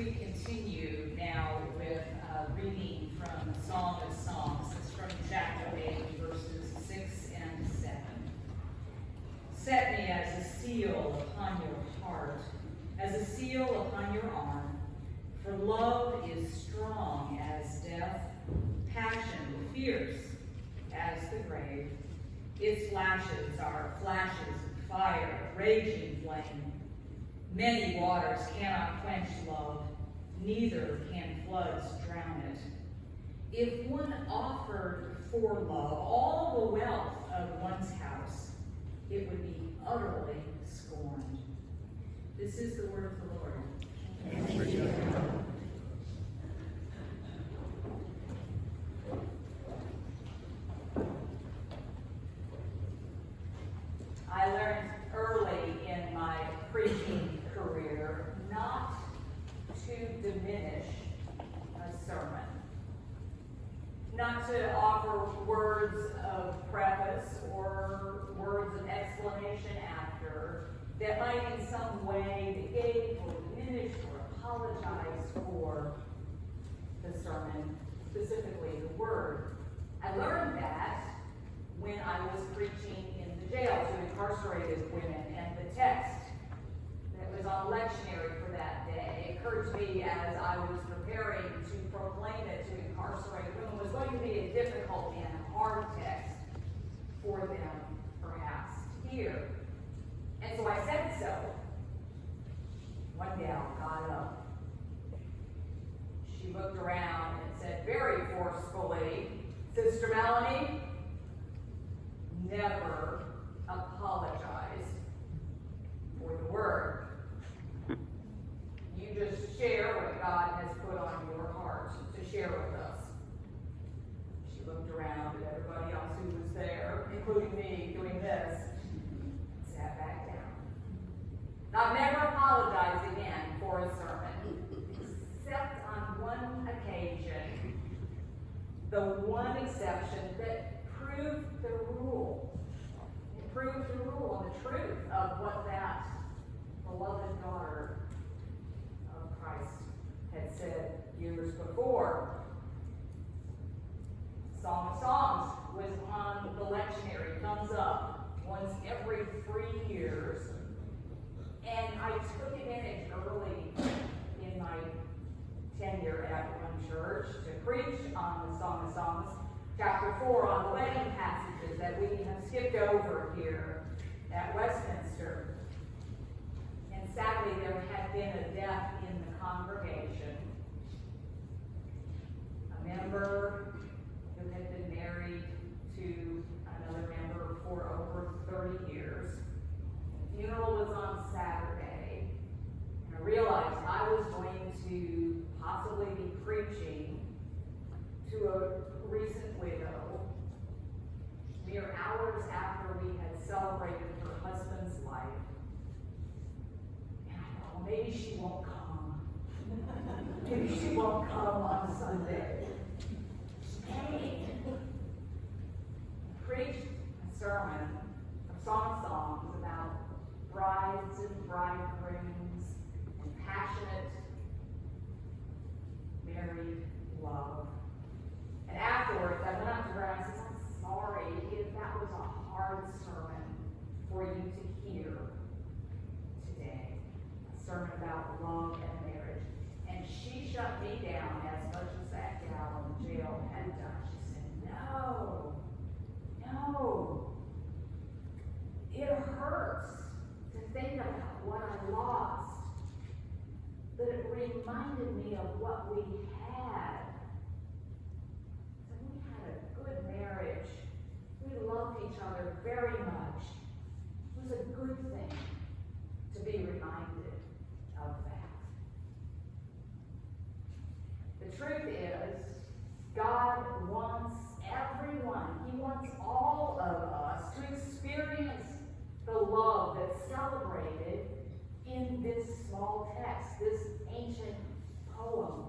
we continue now with reading from Song of Songs. It's from chapter 8, verses 6 and 7. Set me as a seal upon your heart, as a seal upon your arm, for love is strong as death, passion fierce as the grave. Its lashes are flashes of fire, raging flame. Many waters cannot quench love, neither can floods drown it. If one offered for love all the wealth of one's house, it would be utterly scorned. This is the word of the Lord. I learned early in my preaching career not to diminish a sermon, not to offer words of preface or words of explanation after that might in some way negate or diminish or apologize for the sermon, specifically the word. I learned that when I was preaching in the jail to incarcerated women, and the text that was on lectionary for that day occurred to me as I was preparing to proclaim it to incarcerated women was going to be a difficult and hard text for them, perhaps, to hear. And so I said so. One gal got up. She looked around and said very forcefully, "Sister Melanie, never apologize for the word. You just share what God has put on your heart to share with us." She looked around at everybody else who was there, including me, doing this, sat back down. I've never apologized again for a sermon, except on one occasion, the one exception that proved the rule. It proved the rule and the truth of what that beloved daughter of Christ had said years before. Song of Songs was on the lectionary, comes up once every 3 years. And I took advantage early in my tenure at one church to preach on the Song of Songs. Chapter 4 on the wedding passages that we have skipped over here at Westminster. And sadly, there had been a death in the congregation. A member who had been married to another member for over 30 years. The funeral was on Saturday. And I realized I was going to possibly be preaching to a recent widow, mere hours after we had celebrated her husband's life. And I thought, well, maybe she won't come. Maybe she won't come on Sunday. She came. Preached a sermon, a song of songs about brides and bridegrooms and passionate married love. And afterwards, I went up to her and I said, "I'm sorry if that was a hard sermon for you to hear today. A sermon about love and marriage." And she shut me down as much as that gal in jail had done. She said, No. It hurts to think about what I lost. But it reminded me of what we had. We had a good marriage. We loved each other very much. It was a good thing to be reminded of that. The truth is, God wants everyone. He wants all of us to experience the love that's celebrated in this small text, this ancient poem.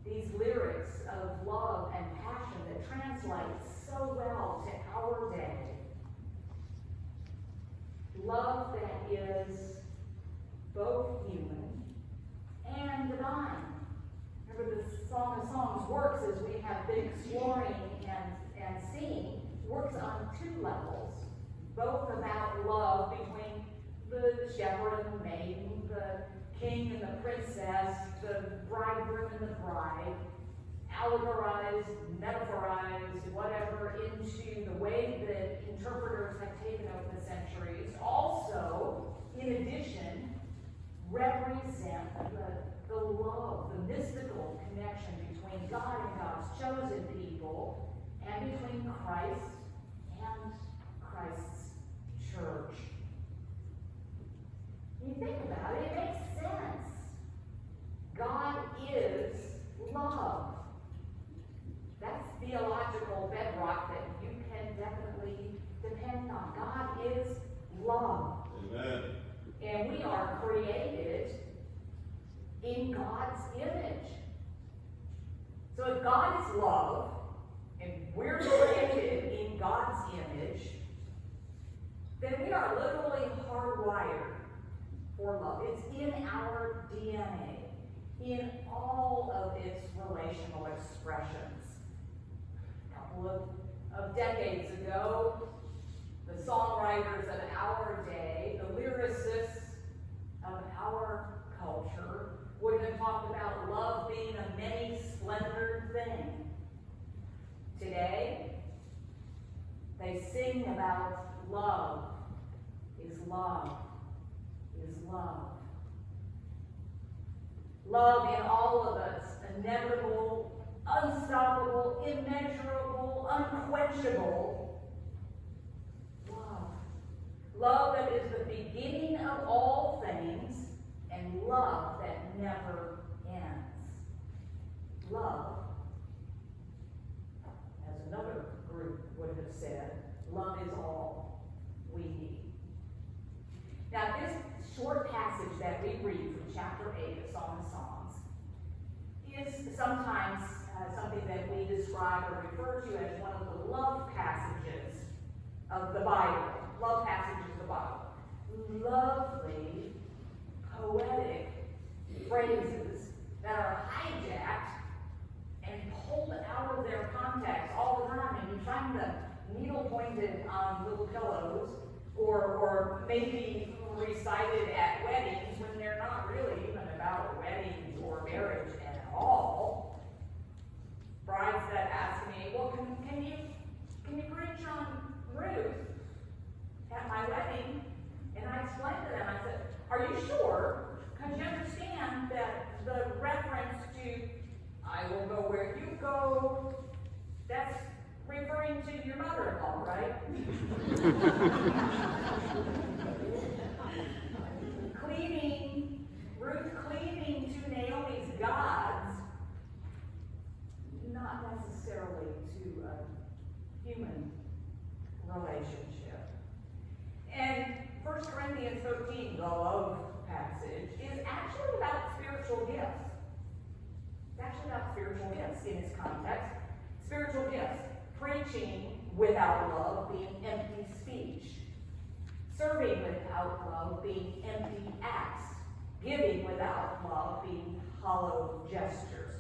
These lyrics of love and passion that translate so well to our day. Love that is both human and divine. Remember, the Song of Songs works as we have been exploring and seeing, works on two levels, both about love between the shepherd and the maiden, the king and the princess, the bridegroom and the bride, allegorized, metaphorized, whatever, into the way that interpreters have taken over the centuries. Also, in addition, represent the love, the mystical connection between God and God's chosen people, and between Christ and Christ's church. You think about it, it makes sense. God is love. That's theological bedrock that you can definitely depend on. God is love. Amen. And we are created in God's image. So if God is love, and we're created in God's image, then we are literally hardwired for love. It's in our DNA, in all of its relational expressions. A couple of decades ago, the songwriters of our day, the lyricists of our culture, would have talked about love being a many-splendored thing. Today, they sing about love is love is love. Love in all of us, inevitable, unstoppable, immeasurable, unquenchable love. Love that is the beginning of all things, and love that never ends. Love, as another group would have said, love is all we need. Now, this short passage that we read from chapter 8 of Song of Songs is sometimes something that we describe or refer to as one of the love passages of the Bible. Love passages of the Bible. Lovely, poetic phrases that are hijacked and pulled out of their context all the time, and you find them needle pointed on little pillows, or maybe recited at weddings when they're not really even about weddings or marriage at all. Brides that ask me, well, can you preach on Ruth at my wedding? And I explained to them, I said, are you sure? Because you understand that the reference to, I will go where you go, that's referring to your mother-in-law, right? Ruth cleaving to Naomi's gods, not necessarily to a human relationship. And 1 Corinthians 13, the love passage, is actually about spiritual gifts. It's actually about spiritual gifts in its context. Spiritual gifts. Preaching without love being empty speech. Serving without love being empty acts. Giving without love being hollow gestures.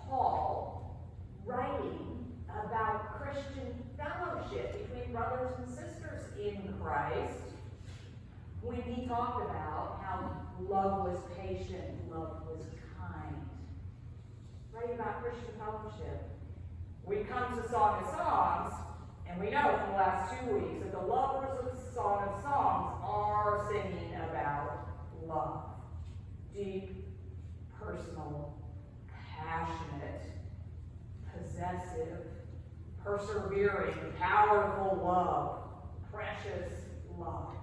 Paul, writing about Christian fellowship between brothers and sisters in Christ, when he talked about how love was patient, love was kind. Writing about Christian fellowship. We come to Song of Songs, and we know from the last 2 weeks that the lovers of Song of Songs are singing about love. Deep, personal, passionate, possessive, persevering, powerful love, precious love.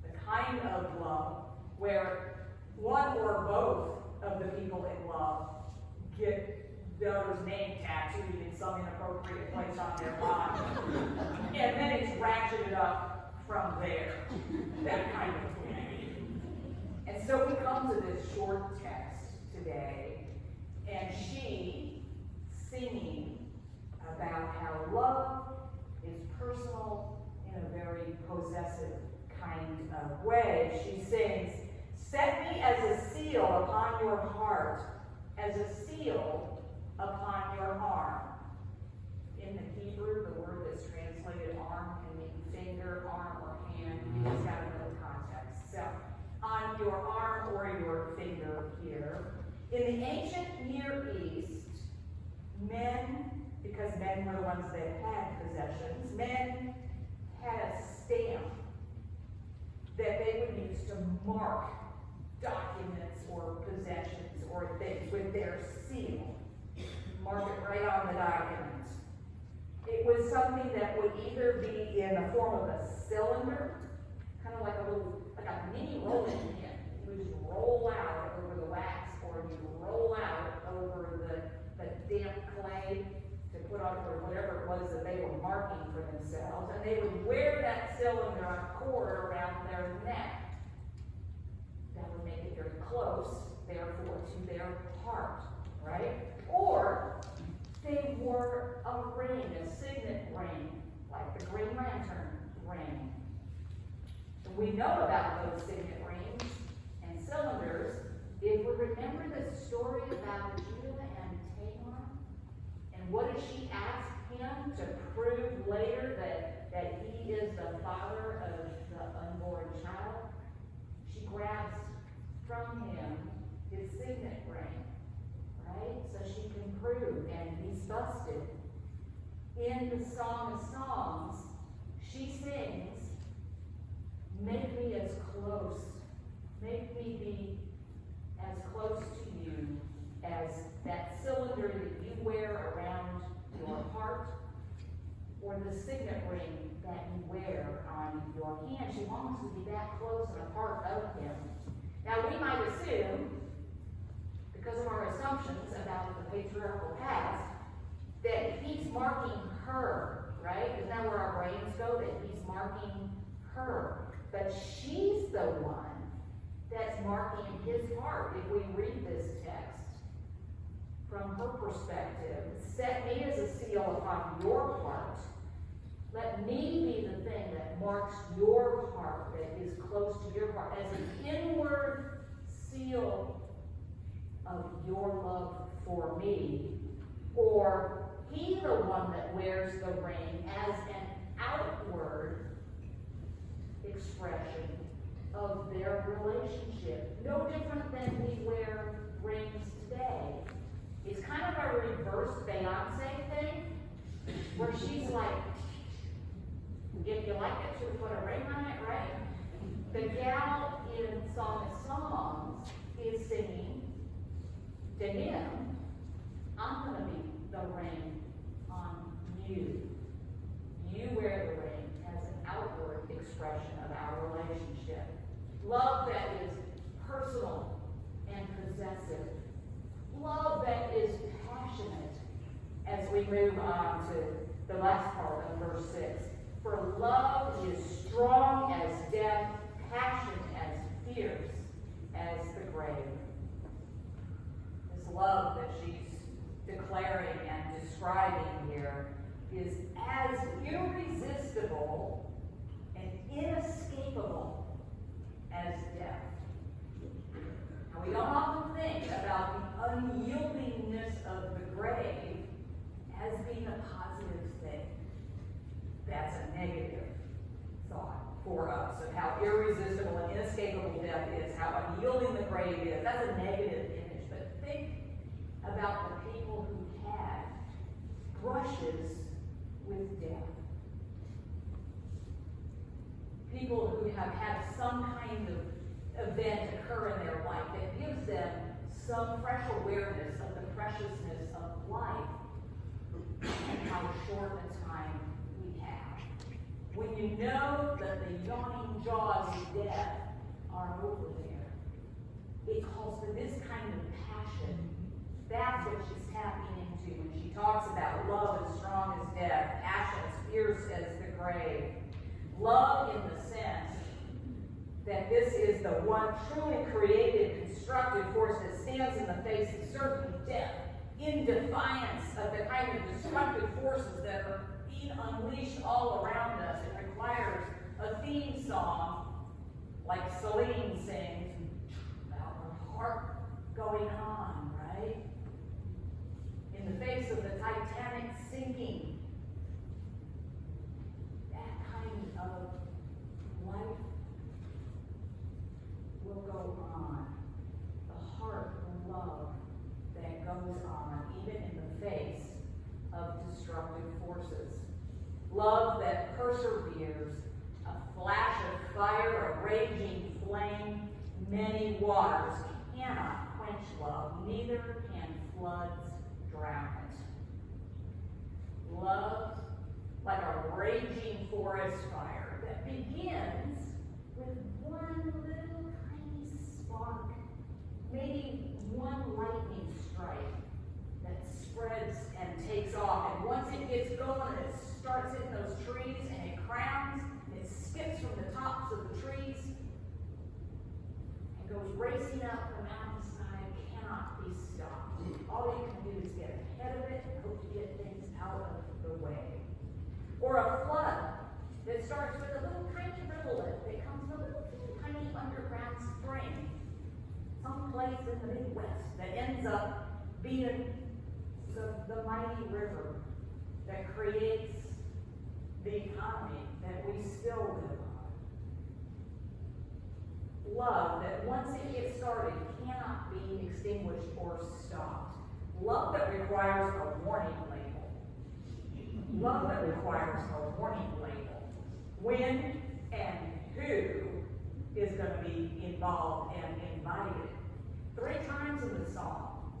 The kind of love where one or both of the people in love get the other's name tattooed in some inappropriate place on their body. And then it's ratcheted up from there. That kind of thing. And so we come to this short text today, and she singing about how love is personal in a very possessive kind of way. She sings, "Set me as a seal upon as a seal upon your arm. In the Hebrew, the word that's translated arm can mean finger, arm, or hand. You just got to know the context. So, on your arm or your finger here. In the ancient Near East, men, because men were the ones that had possessions, men had a stamp that they would use to mark documents or possessions or things with their seal. Mark it right on the document. It was something that would either be in the form of a cylinder, kind of like a mini rolling pin. You would just roll out over the wax, or you roll out over the damp clay to put on, or whatever it was that they were marking for themselves, and they would wear that cylinder on a cord around their neck. That would make it very close, therefore, to their heart, right? Or they wore a ring, a signet ring, like the Green Lantern ring. And we know about those signet rings and cylinders if we remember the story about Judah and Tamar. And what does she ask him to prove later that he is the father of the unborn child? She grabs from him his signet ring, right? So she can prove, and he's busted. In the Song of Songs, she sings, "Make me as close, make me be as close to you as that cylinder that you wear around your heart, or the signet ring that you wear on your hand." She wants to be that close and a part of him. Now, we might assume, because of our assumptions about the patriarchal past, that he's marking her, right? Isn't that where our brains go? That he's marking her. But she's the one that's marking his heart. If we read this text from her perspective, "Set me as a seal upon your heart. Let me be the thing that marks your heart, that is close to your heart, as an inward seal of your love for me." Or he the one that wears the ring as an outward expression of their relationship. No different than we wear rings today. It's kind of a reverse Beyonce thing, where she's like, if you like it, she'll put a ring on it, right? The gal in Song of Songs is singing to him, "I'm going to be the ring on you. You wear the ring as an outward expression of our relationship." Love that is personal and possessive. Love that is passionate, as we move on to the last part of verse 6. "For love is strong as death, passion as fierce as the grave." This love that she's declaring and describing here is as irresistible and inescapable as death. Now, we don't often think about the unyieldingness of the grave as being a positive thing. That's a negative thought for us of how irresistible and inescapable death is, how unyielding the grave is. That's a negative image. But think about the people who had brushes with death. People who have had some kind of event occur in their life that gives them some fresh awareness of the preciousness of life and how short a time we have. When you know that the yawning jaws of death are over there, it calls for this kind of passion. That's what she's tapping into when she talks about love as strong as death, passion as fierce as the grave. Love in the sense that this is the one truly created, constructive force that stands in the face of certain death, in defiance of the kind of destructive forces that are being unleashed all around us. It requires a theme song, like Celine sings, about her heart going on, right? face of the Titanic sinking. That kind of life will go on. The heart will love that goes on, even in the face of destructive forces. Love that perseveres, a flash of fire, a raging flame. Many waters cannot quench love, neither can floods drown it. Love, like a raging forest fire that begins with one little tiny spark, maybe one lightning strike that spreads and takes off. And once it gets going, it starts hitting those trees and it crowns, and it skips from the tops of the trees and goes racing up the mountainside, cannot be stopped. All you can do is get ahead of it and hope to get things out of the way. Or a flood that starts with a little tiny rivulet that comes from a little tiny underground spring someplace in the Midwest that ends up being the mighty river that creates the economy that we still live on. Love that once it gets started cannot be extinguished or stopped. Love that requires a warning label. Love that requires a warning label. When and who is going to be involved and invited. 3 times in the song,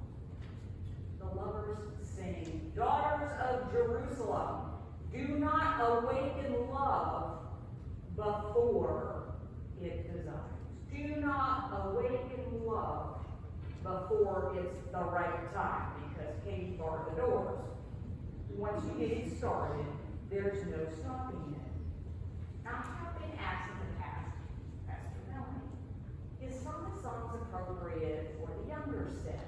the lovers sing, "Daughters of Jerusalem, do not awaken love before it desires." Do not awaken love before it's the right time, because Katie barred the doors. Once you get it started, there's no stopping it. Now, I have been asked in the past, Pastor Melanie, is some of the songs appropriate for the younger set?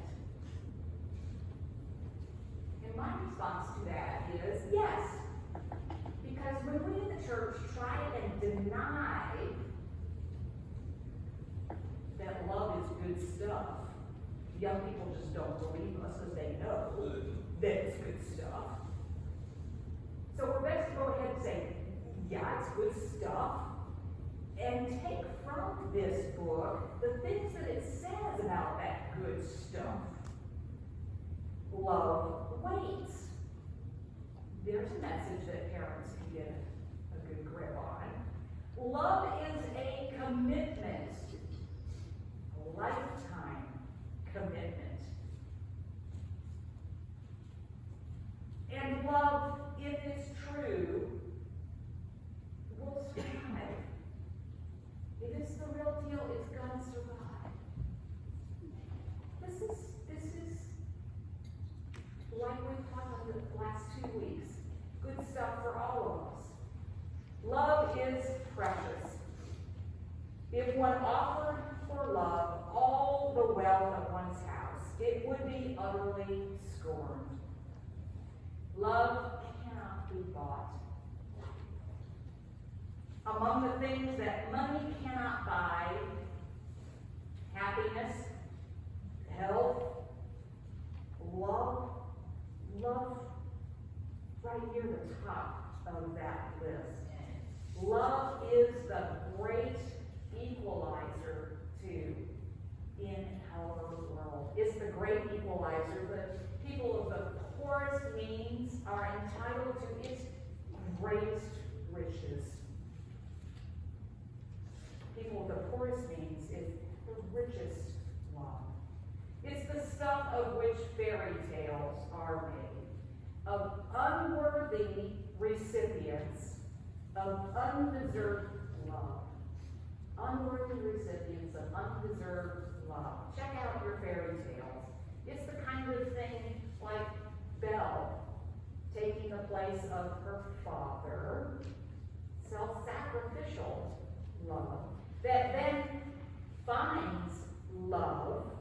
And my response to that is yes. Because when we in the church try and deny that love is good stuff, young people just don't believe us because they know that it's good stuff. So we're best to go ahead and say, yeah, it's good stuff, and take from this book the things that it says about that good stuff. Love waits. There's a message that parents can get a good grip on. Love is a commitment, a lifetime commitment. And love, if it's true, will survive. If it's the real deal, it's going to survive. This is like we've talked about the last 2 weeks. Good stuff for all of us. Love is precious. If one offered for love all the wealth of one's house, it would be utterly scorned. Love cannot be bought. Among the things that money cannot buy, happiness, health, love right near the top of that list. Love is the great equalizer too in our world. It's the great equalizer. The people of the poorest means are entitled to its greatest riches. People of the poorest means is the richest love. It's the stuff of which fairy tales are made, of unworthy recipients of undeserved love. Unworthy recipients of undeserved love. Check out your fairy tales. It's the kind of thing like Belle taking the place of her father, self-sacrificial love, that then finds love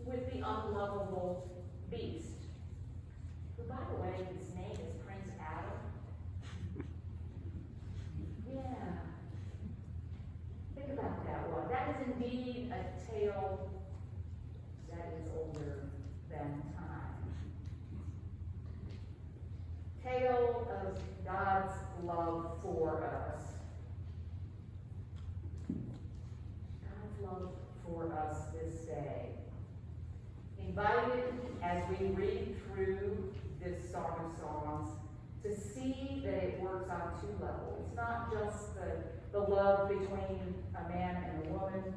with the unlovable beast, who, by the way, his name is Prince Adam. Yeah. Think about that one. That is indeed a tale that is older than time. tale of God's love for us. God's love for us this day. Invited as we read through this Song of Songs to see that it works on two levels. It's not just the love between a man and a woman,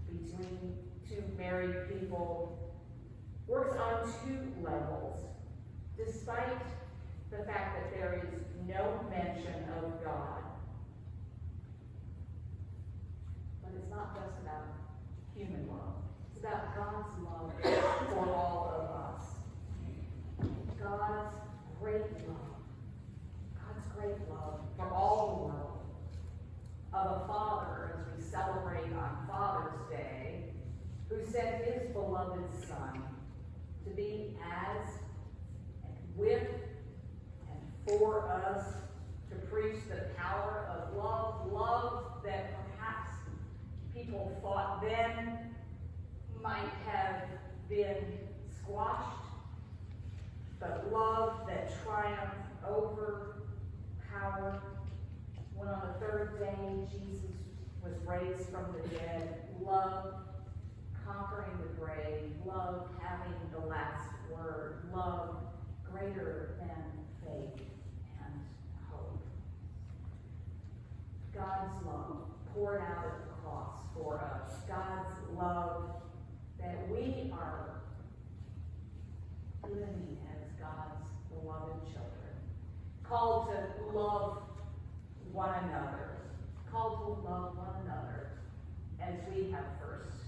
between two married people. Works on two levels, despite the fact that there is no mention of God. But it's not just about human love. It's about God's love for all of us. God's great love. God's great love for all the world. Of a father, as we celebrate on Father's Day, who sent his beloved Son to be as and with and for us, to preach the power of love, love that perhaps people thought then might have been squashed, but love that triumphed over power. When on the third day Jesus was raised from the dead, love conquering the grave, love having the last word, love greater than faith and hope. God's love poured out at the cross for us. God's love that we are living as God's beloved children, called to love one another, called to love one another as we have first